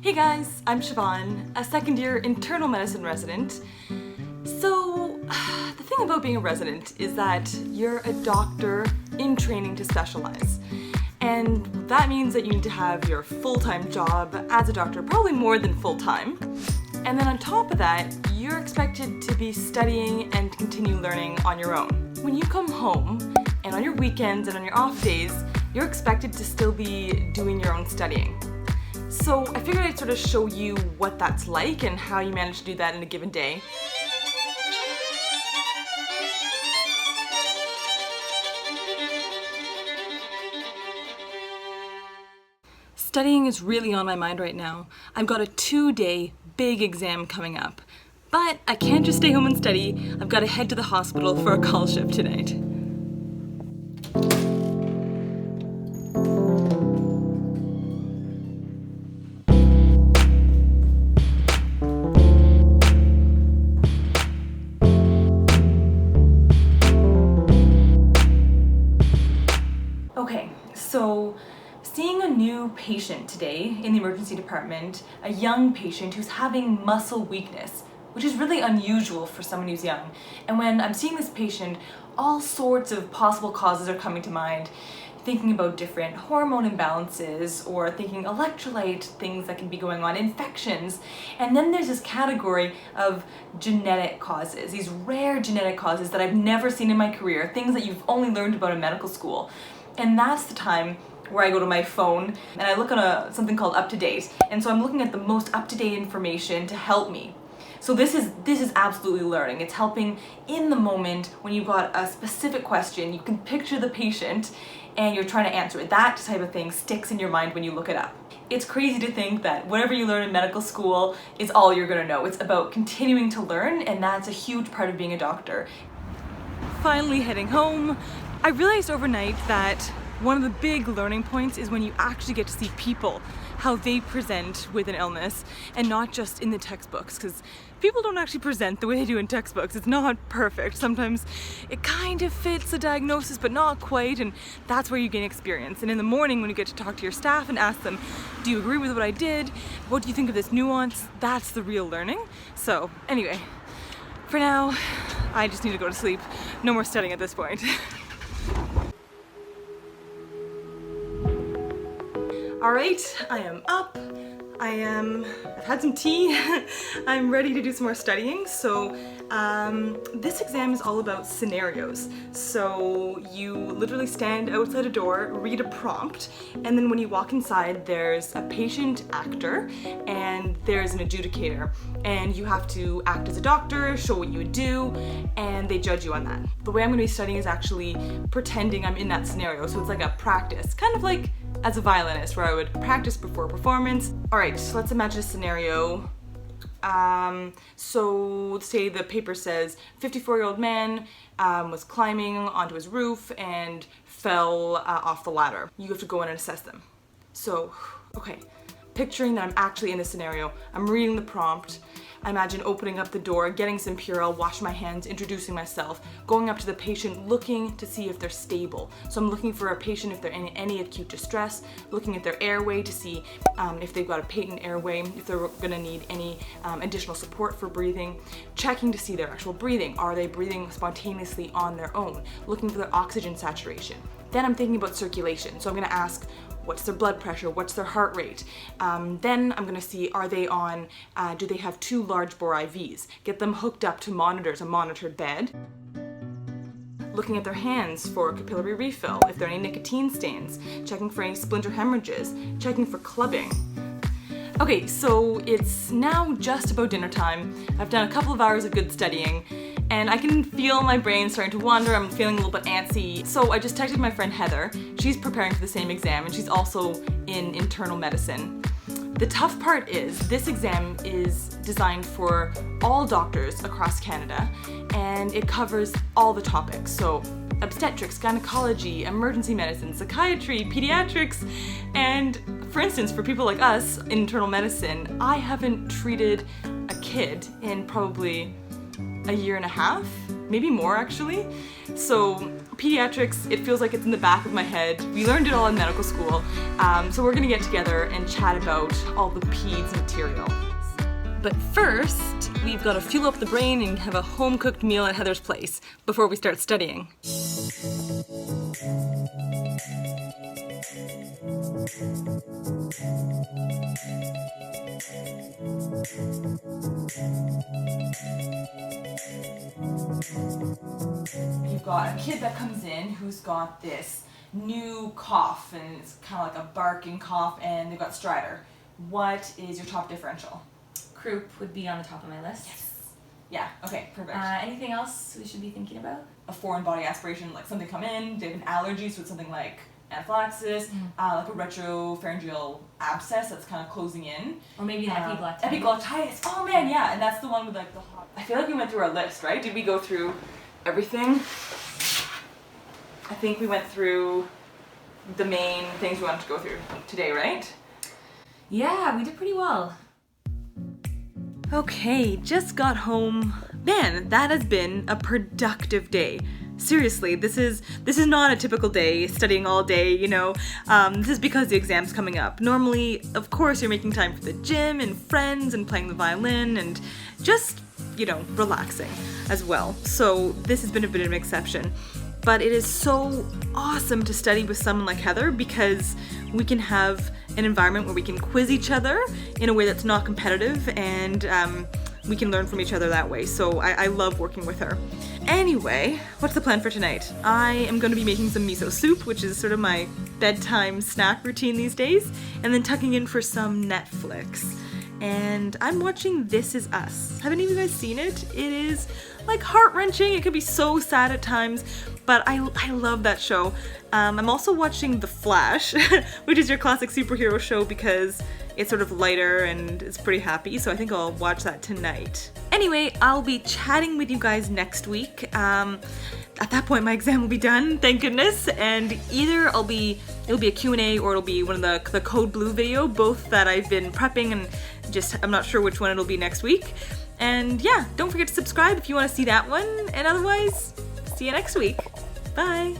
Hey guys, I'm Siobhan, a second-year internal medicine resident. So, the thing about being a resident is that you're a doctor in training to specialize. And that means that you need to have your full-time job as a doctor, probably more than full-time. And then on top of that, you're expected to be studying and continue learning on your own. When you come home, and on your weekends and on your off days, you're expected to still be doing your own studying. So I figured I'd sort of show you what that's like and how you manage to do that in a given day. Studying is really on my mind right now. I've got a 2-day big exam coming up. But I can't just stay home and study. I've got to head to the hospital for a call shift tonight. Okay, so seeing a new patient today in the emergency department, a young patient who's having muscle weakness, which is really unusual for someone who's young. And when I'm seeing this patient, all sorts of possible causes are coming to mind, thinking about different hormone imbalances or thinking electrolyte things that can be going on, infections. And then there's this category of genetic causes, these rare genetic causes that I've never seen in my career, things that you've only learned about in medical school. And that's the time where I go to my phone and I look on something called Up to Date. And so I'm looking at the most up-to-date information to help me. So this is absolutely learning. It's helping in the moment when you've got a specific question, you can picture the patient and you're trying to answer it. That type of thing sticks in your mind when you look it up. It's crazy to think that whatever you learn in medical school is all you're gonna know. It's about continuing to learn, and that's a huge part of being a doctor. Finally heading home, I realized overnight that one of the big learning points is when you actually get to see people, how they present with an illness, and not just in the textbooks, because people don't actually present the way they do in textbooks. It's not perfect. Sometimes it kind of fits the diagnosis, but not quite, and that's where you gain experience. And in the morning, when you get to talk to your staff and ask them, do you agree with what I did? What do you think of this nuance? That's the real learning. So anyway, for now, I just need to go to sleep. No more studying at this point. All right, I am up. I've had some tea. I'm ready to do some more studying. So this exam is all about scenarios. So you literally stand outside a door, read a prompt, and then when you walk inside, there's a patient actor and there's an adjudicator. And you have to act as a doctor, show what you would do, and they judge you on that. The way I'm gonna be studying is actually pretending I'm in that scenario. So it's like a practice, kind of like as a violinist where I would practice before performance. All right, so let's imagine a scenario. So say the paper says 54-year-old man was climbing onto his roof and fell off the ladder. You have to go in and assess them. So, okay, picturing that I'm actually in this scenario, I'm reading the prompt. I imagine opening up the door, getting some Purell, washing my hands, introducing myself, going up to the patient, looking to see if they're stable. So I'm looking for a patient if they're in any acute distress, looking at their airway to see if they've got a patent airway, if they're gonna need any additional support for breathing, checking to see their actual breathing. Are they breathing spontaneously on their own? Looking for their oxygen saturation. Then I'm thinking about circulation. So I'm gonna ask, what's their blood pressure? What's their heart rate? Then I'm gonna see, are they on, do they have 2 large bore IVs? Get them hooked up to monitors, a monitored bed. Looking at their hands for capillary refill, if there are any nicotine stains, checking for any splinter hemorrhages, checking for clubbing. Okay, so it's now just about dinner time. I've done a couple of hours of good studying, and I can feel my brain starting to wander. I'm feeling a little bit antsy. So I just texted my friend Heather. She's preparing for the same exam, and she's also in internal medicine. The tough part is this exam is designed for all doctors across Canada, and it covers all the topics. So obstetrics, gynecology, emergency medicine, psychiatry, pediatrics, and for instance, for people like us in internal medicine, I haven't treated a kid in probably a year and a half, maybe more actually. So pediatrics, it feels like it's in the back of my head. We learned it all in medical school, so we're gonna get together and chat about all the peds material. But first, we've got to fuel up the brain and have a home-cooked meal at Heather's place before we start studying. You've got a kid that comes in who's got this new cough, and it's kind of like a barking cough, and they've got stridor. What is your top differential? Croup would be on the top of my list. Yes. Yeah, okay, perfect. Anything else we should be thinking about? A foreign body aspiration, like something come in, they have an allergy, so it's something like anaphylaxis, like a retropharyngeal abscess that's kind of closing in. Or maybe an epiglottitis. Epiglottitis, oh man, yeah, and that's the one with like the hot... I feel like we went through our list, right? Did we go through everything? I think we went through the main things we wanted to go through today, right? Yeah, we did pretty well. Okay, just got home. Man, that has been a productive day. Seriously, this is not a typical day, studying all day, you know. This is because the exam's coming up. Normally, of course, you're making time for the gym and friends and playing the violin and just, you know, relaxing as well. So this has been a bit of an exception. But it is so awesome to study with someone like Heather because we can have an environment where we can quiz each other in a way that's not competitive, and we can learn from each other that way. So I love working with her. Anyway, what's the plan for tonight? I am going to be making some miso soup, which is sort of my bedtime snack routine these days, and then tucking in for some Netflix. And I'm watching This Is Us. Have any of you guys seen it? It is like heart-wrenching. It could be so sad at times, but I love that show. I'm also watching The Flash, which is your classic superhero show because it's sort of lighter and it's pretty happy, so I think I'll watch that tonight. Anyway, I'll be chatting with you guys next week. At that point, my exam will be done, thank goodness, and either it'll be a Q&A or it'll be one of the Code Blue video, both that I've been prepping, and I'm not sure which one it'll be next week. And yeah, don't forget to subscribe if you want to see that one, and otherwise, see you next week. Bye!